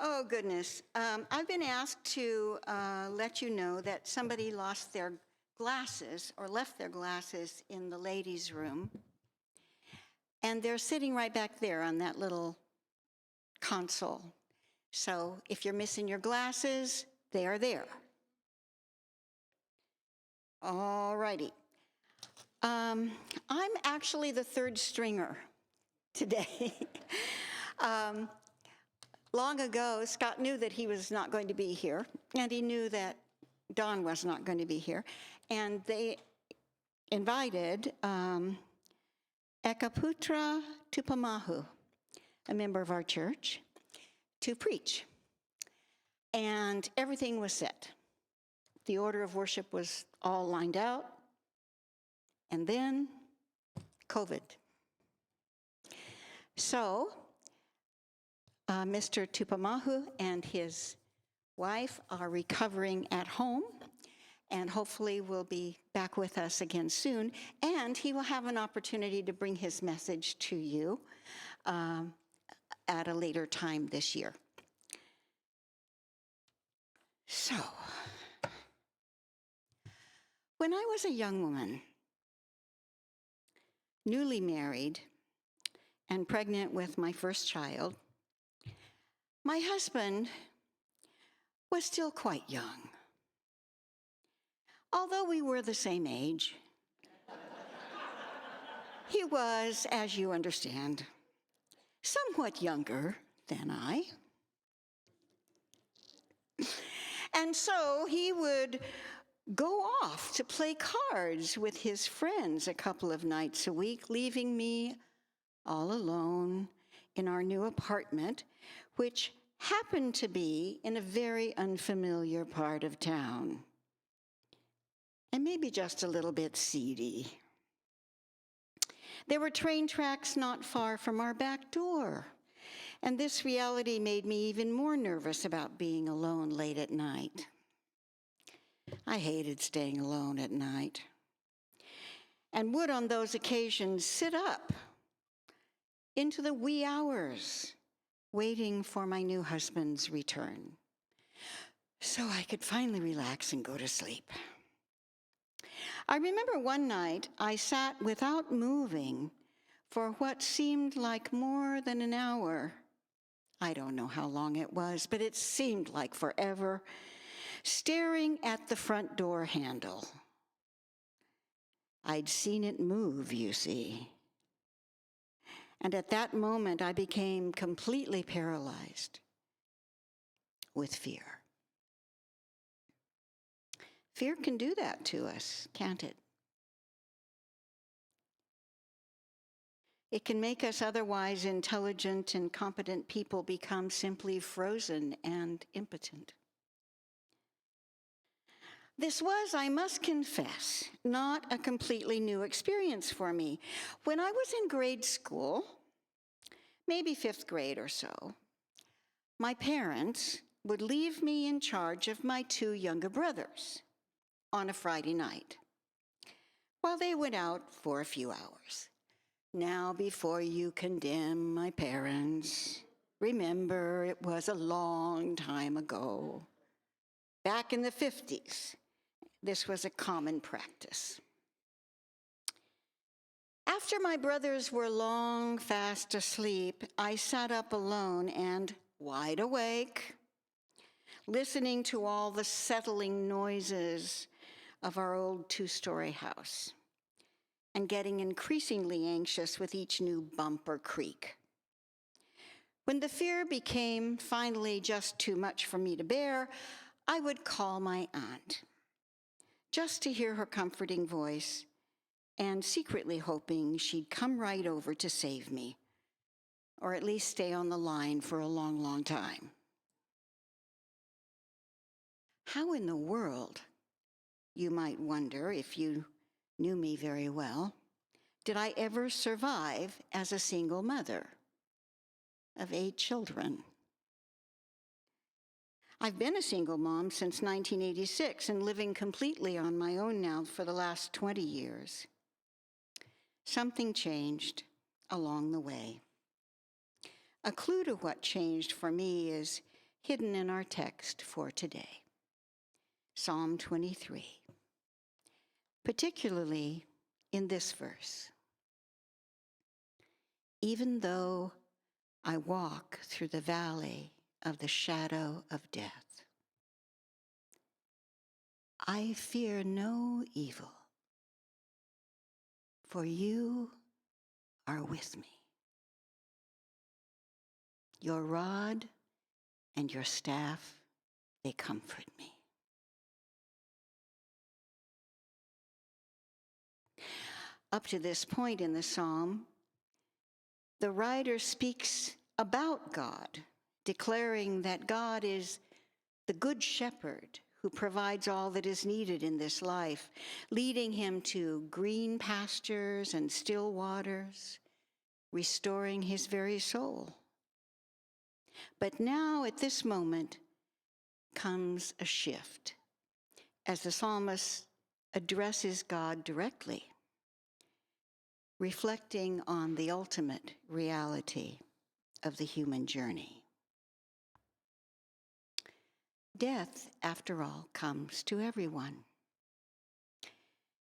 Oh, goodness. I've been asked to let you know that somebody lost their glasses or left their glasses in the ladies' room. And they're sitting right back there on that little console. So if you're missing your glasses, they are there. All righty. I'm actually the third stringer today. Long ago, Scott knew that he was not going to be here, and he knew that Dawn was not going to be here, and they invited Ekaputra Tupamahu, a member of our church, to preach. And everything was set. The order of worship was all lined out, and then COVID. So, Mr. Tupamahu and his wife are recovering at home, and hopefully will be back with us again soon. And he will have an opportunity to bring his message to you at a later time this year. So, when I was a young woman, newly married and pregnant with my first child, my husband was still quite young. Although we were the same age, he was, as you understand, somewhat younger than I. And so he would go off to play cards with his friends a couple of nights a week, leaving me all alone in our new apartment, which happened to be in a very unfamiliar part of town, and maybe just a little bit seedy. There were train tracks not far from our back door, and this reality made me even more nervous about being alone late at night. I hated staying alone at night, and would on those occasions sit up into the wee hours waiting for my new husband's return so I could finally relax and go to sleep. I remember one night I sat without moving for what seemed like more than an hour. I don't know how long it was, but it seemed like forever, staring at the front door handle. I'd seen it move, you see. And at that moment, I became completely paralyzed with fear. Fear can do that to us, can't it? It can make us otherwise intelligent and competent people become simply frozen and impotent. This was, I must confess, not a completely new experience for me. When I was in grade school, maybe 5th grade or so, my parents would leave me in charge of my 2 younger brothers on a Friday night while they went out for a few hours. Now, before you condemn my parents, remember it was a long time ago. Back in the 50s, this was a common practice. After my brothers were long fast asleep, I sat up alone and wide awake, listening to all the settling noises of our old 2-story house and getting increasingly anxious with each new bump or creak. When the fear became finally just too much for me to bear, I would call my aunt, just to hear her comforting voice, and secretly hoping she'd come right over to save me, or at least stay on the line for a long, long time. How in the world, you might wonder if you knew me very well, did I ever survive as a single mother of 8 children? I've been a single mom since 1986 and living completely on my own now for the last 20 years. Something changed along the way. A clue to what changed for me is hidden in our text for today, Psalm 23, particularly in this verse. Even though I walk through the valley of the shadow of death, I fear no evil, for you are with me. Your rod and your staff, they comfort me. Up to this point in the psalm, the writer speaks about God, declaring that God is the good shepherd who provides all that is needed in this life, leading him to green pastures and still waters, restoring his very soul. But now, at this moment, comes a shift as the psalmist addresses God directly, reflecting on the ultimate reality of the human journey. Death, after all, comes to everyone.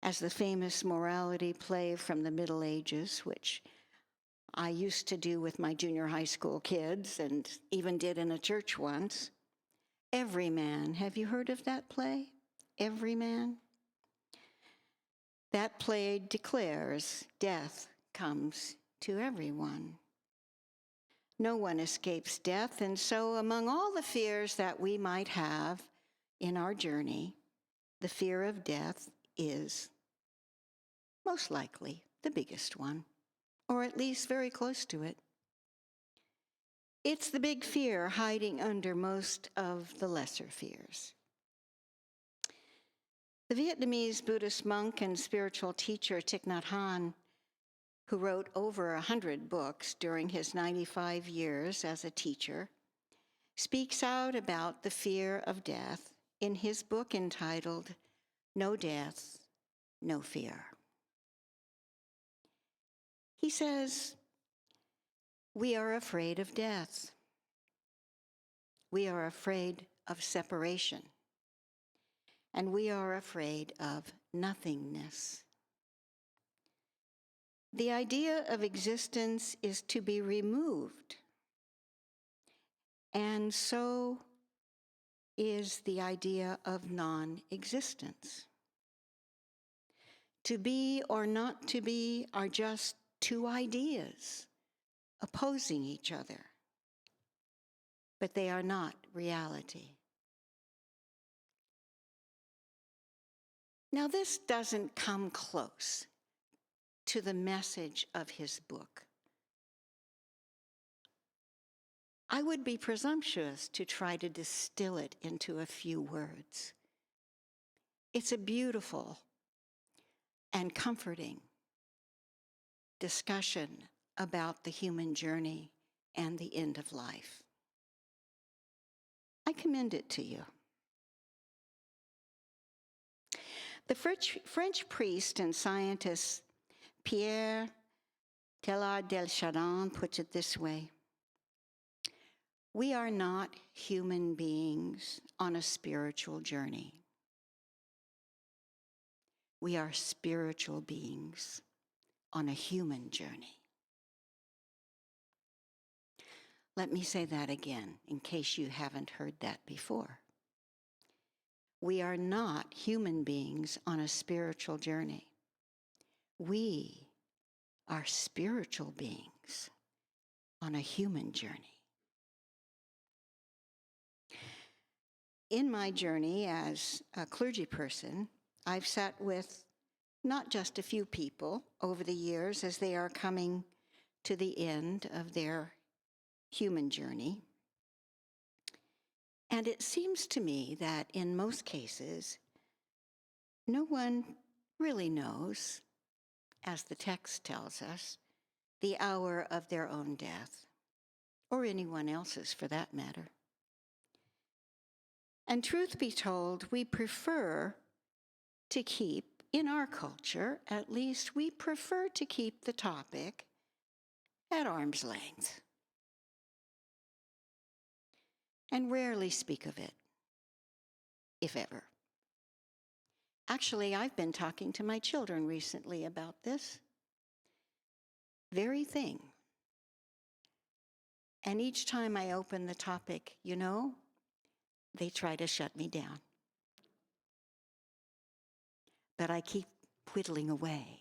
As the famous morality play from the Middle Ages, which I used to do with my junior high school kids and even did in a church once, Every Man. Have you heard of that play? Every Man? That play declares death comes to everyone. No one escapes death, and so among all the fears that we might have in our journey, the fear of death is most likely the biggest one, or at least very close to it. It's the big fear hiding under most of the lesser fears. The Vietnamese Buddhist monk and spiritual teacher Thich Nhat Hanh, who wrote over 100 books during his 95 years as a teacher, speaks out about the fear of death in his book entitled No Death, No Fear. He says, we are afraid of death. We are afraid of separation. And we are afraid of nothingness. The idea of existence is to be removed. And so is the idea of non-existence. To be or not to be are just two ideas opposing each other, but they are not reality. Now, this doesn't come close to the message of his book. I would be presumptuous to try to distill it into a few words. It's a beautiful and comforting discussion about the human journey and the end of life. I commend it to you. The French priest and scientist Pierre Teilhard de Chardin puts it this way: we are not human beings on a spiritual journey. We are spiritual beings on a human journey. Let me say that again, in case you haven't heard that before. We are not human beings on a spiritual journey. We are spiritual beings on a human journey. In my journey as a clergy person, I've sat with not just a few people over the years as they are coming to the end of their human journey. And it seems to me that in most cases, no one really knows, as the text tells us, the hour of their own death, or anyone else's for that matter. And truth be told, we prefer to keep, in our culture at least, we prefer to keep the topic at arm's length. and rarely speak of it, if ever. Actually, I've been talking to my children recently about this very thing. And each time I open the topic, they try to shut me down. But I keep whittling away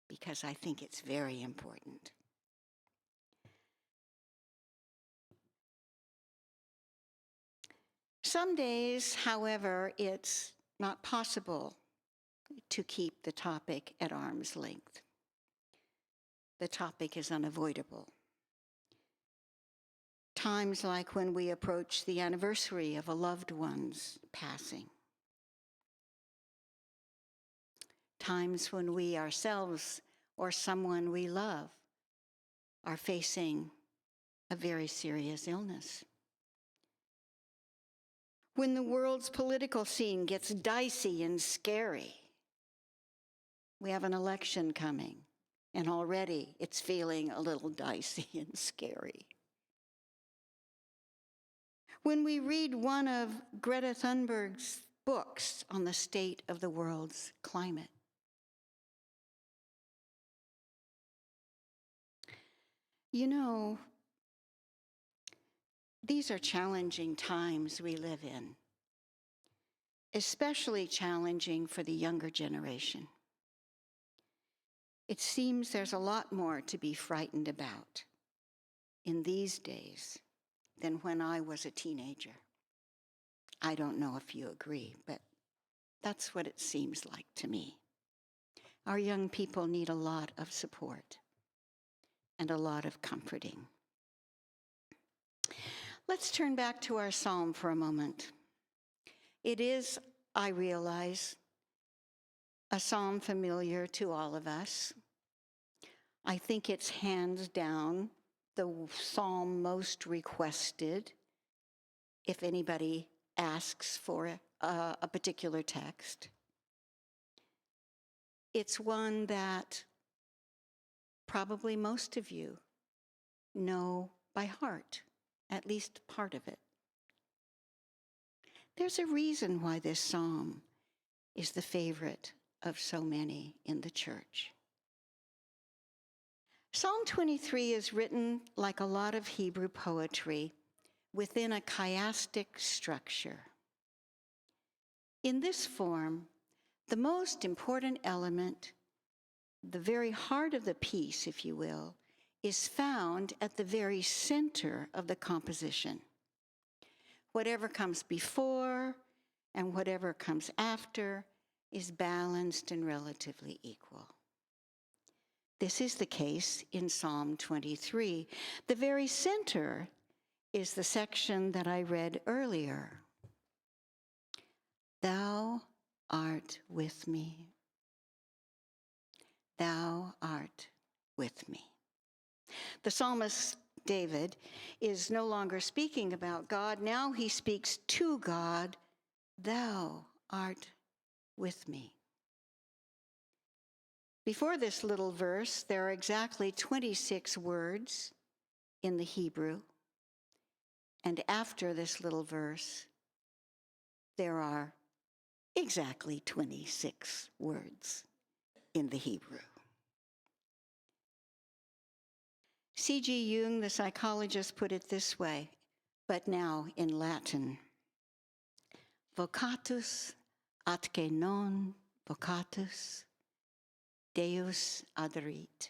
because I think it's very important. Some days, however, it's not possible to keep the topic at arm's length. The topic is unavoidable. Times like when we approach the anniversary of a loved one's passing. Times when we ourselves or someone we love are facing a very serious illness. When the world's political scene gets dicey and scary. We have an election coming, and already it's feeling a little dicey and scary. When we read one of Greta Thunberg's books on the state of the world's climate. These are challenging times we live in, especially challenging for the younger generation. It seems there's a lot more to be frightened about in these days than when I was a teenager. I don't know if you agree, but that's what it seems like to me. Our young people need a lot of support and a lot of comforting. Let's turn back to our psalm for a moment. It is, I realize, a psalm familiar to all of us. I think it's hands down the psalm most requested if anybody asks for a particular text. It's one that probably most of you know by heart, at least part of it. There's a reason why this psalm is the favorite of so many in the church. Psalm 23 is written like a lot of Hebrew poetry within a chiastic structure. In this form, the most important element, the very heart of the piece, if you will, is found at the very center of the composition. Whatever comes before and whatever comes after is balanced and relatively equal. This is the case in Psalm 23. The very center is the section that I read earlier. Thou art with me. Thou art with me. The psalmist David is no longer speaking about God. Now he speaks to God. Thou art with me. Before this little verse, there are exactly 26 words in the Hebrew. And after this little verse, there are exactly 26 words in the Hebrew. C.G. Jung, the psychologist, put it this way, but now in Latin. Vocatus atque non vocatus, Deus aderit.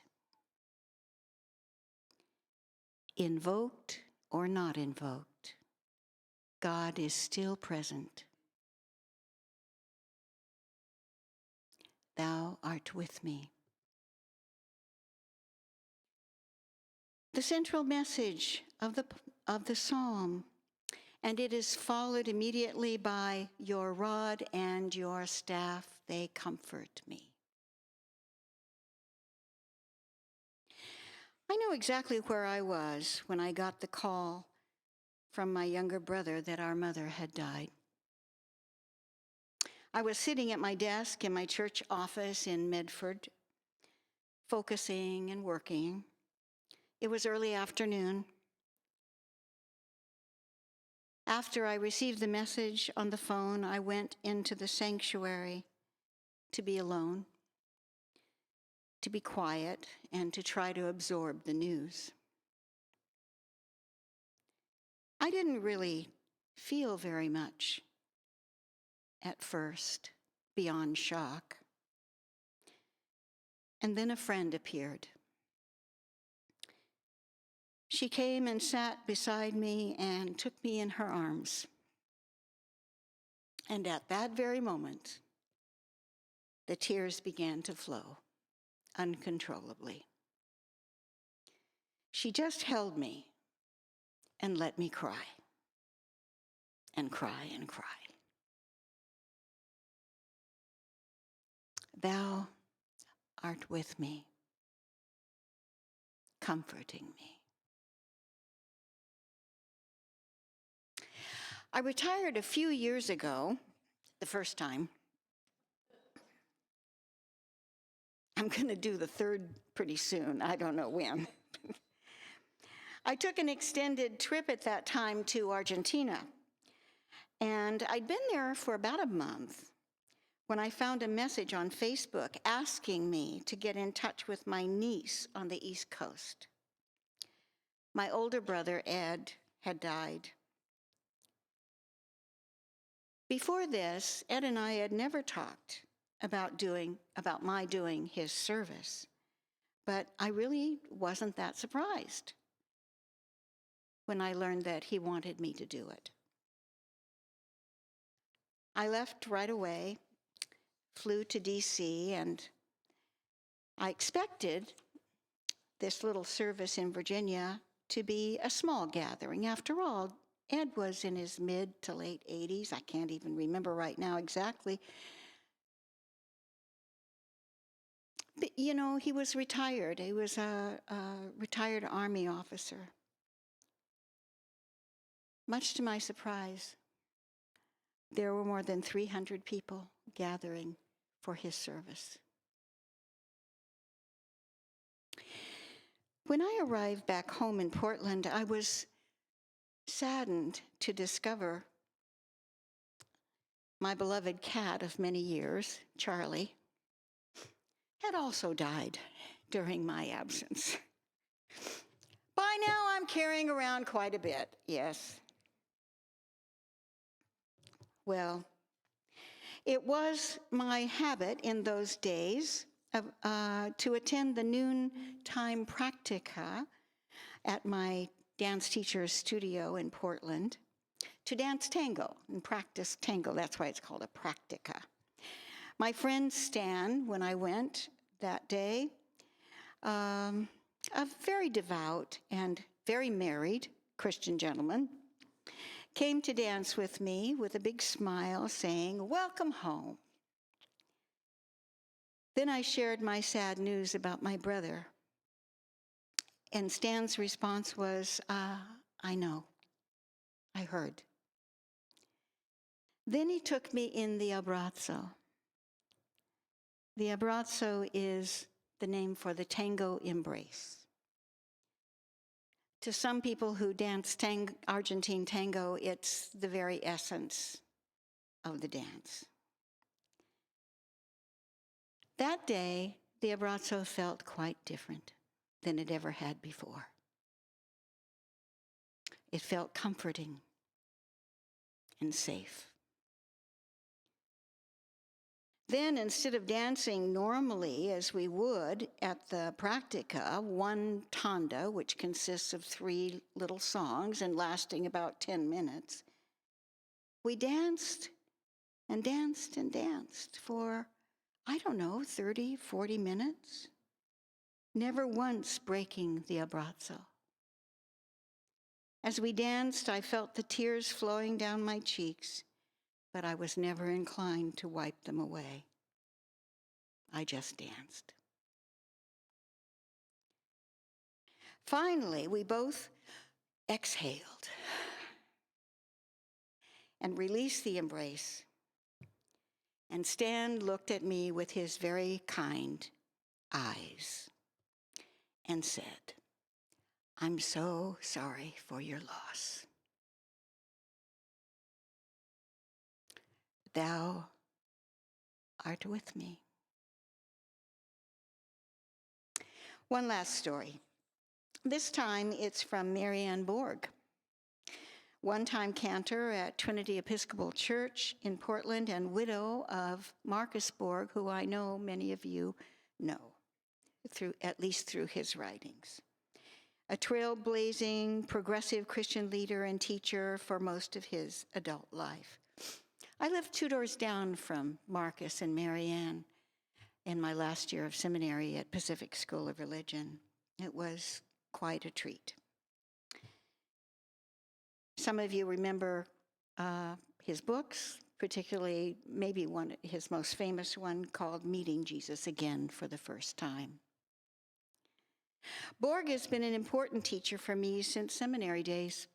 Invoked or not invoked, God is still present. Thou art with me. The central message of the psalm, and it is followed immediately by your rod and your staff, they comfort me. I know exactly where I was when I got the call from my younger brother that our mother had died. I was sitting at my desk in my church office in Medford, focusing and working. It was early afternoon. After I received the message on the phone, I went into the sanctuary to be alone, to be quiet, and to try to absorb the news. I didn't really feel very much at first, beyond shock. And then a friend appeared. She came and sat beside me and took me in her arms. And at that very moment, the tears began to flow uncontrollably. She just held me and let me cry and cry and cry. Thou art with me, comforting me. I retired a few years ago, the first time. I'm going to do the third pretty soon. I don't know when. I took an extended trip at that time to Argentina, and I'd been there for about a month when I found a message on Facebook asking me to get in touch with my niece on the East Coast. My older brother, Ed, had died. Before this, Ed and I had never talked about my doing his service, but I really wasn't that surprised when I learned that he wanted me to do it. I left right away, flew to DC, and I expected this little service in Virginia to be a small gathering. After all, Ed was in his mid to late 80s. I can't even remember right now exactly. But, you know, he was retired. He was a retired Army officer. Much to my surprise, there were more than 300 people gathering for his service. When I arrived back home in Portland, I was saddened to discover my beloved cat of many years, Charlie, had also died during my absence. By now, I'm carrying around quite a bit, yes. Well, it was my habit in those days to attend the noontime practica at my dance teacher's studio in Portland to dance tango and practice tango. That's why it's called a practica. My friend Stan, when I went that day, a very devout and very married Christian gentleman, came to dance with me with a big smile saying, "Welcome home." Then I shared my sad news about my brother. And Stan's response was, I know, I heard. Then he took me in the abbraccio. The abbraccio is the name for the tango embrace. To some people who dance Argentine tango, it's the very essence of the dance. That day, the abbraccio felt quite different than it ever had before. It felt comforting and safe. Then, instead of dancing normally as we would at the practica, one tanda, which consists of 3 little songs and lasting about 10 minutes, we danced and danced and danced for, 30, 40 minutes, never once breaking the abbraccio. As we danced, I felt the tears flowing down my cheeks, but I was never inclined to wipe them away. I just danced. Finally, we both exhaled and released the embrace. And Stan looked at me with his very kind eyes and said, "I'm so sorry for your loss." thou art with me. One last story. This time it's from Mary Ann Borg, one-time cantor at Trinity Episcopal Church in Portland and widow of Marcus Borg, who I know many of you know, at least through his writings. A trailblazing, progressive Christian leader and teacher for most of his adult life. I lived 2 doors down from Marcus and Mary Ann in my last year of seminary at Pacific School of Religion. It was quite a treat. Some of you remember his books, particularly maybe his most famous one called Meeting Jesus Again for the First Time. Borg has been an important teacher for me since seminary days.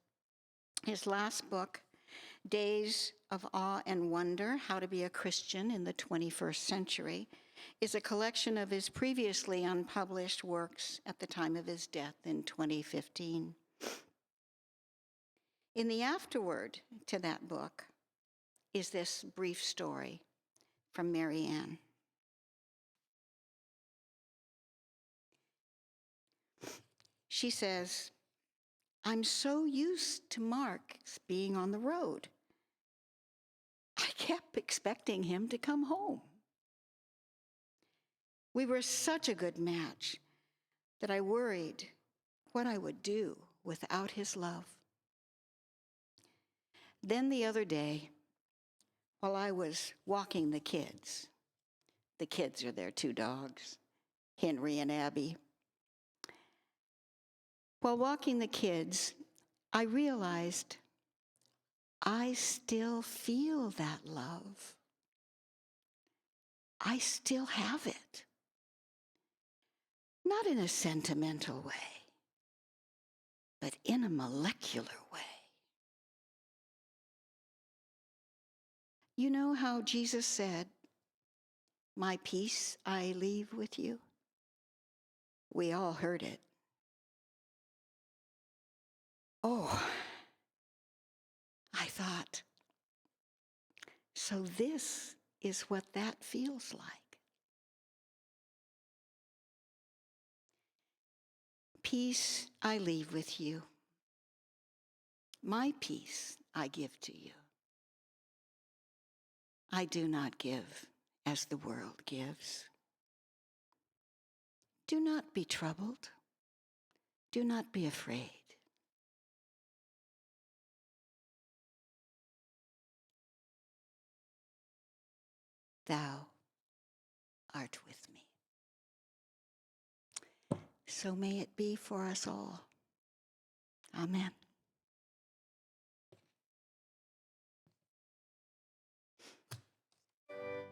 His last book, Days of Awe and Wonder, How to Be a Christian in the 21st Century, is a collection of his previously unpublished works at the time of his death in 2015. In the afterword to that book is this brief story from Mary Ann. She says, I'm so used to Mark's being on the road. I kept expecting him to come home. We were such a good match that I worried what I would do without his love. Then the other day, while I was walking the kids are their 2 dogs, Henry and Abby. While walking the kids, I realized I still feel that love. I still have it. Not in a sentimental way, but in a molecular way. You know how Jesus said, my peace I leave with you? We all heard it. Oh, I thought, so this is what that feels like. Peace I leave with you. My peace I give to you. I do not give as the world gives. Do not be troubled. Do not be afraid. Thou art with me. So may it be for us all. Amen.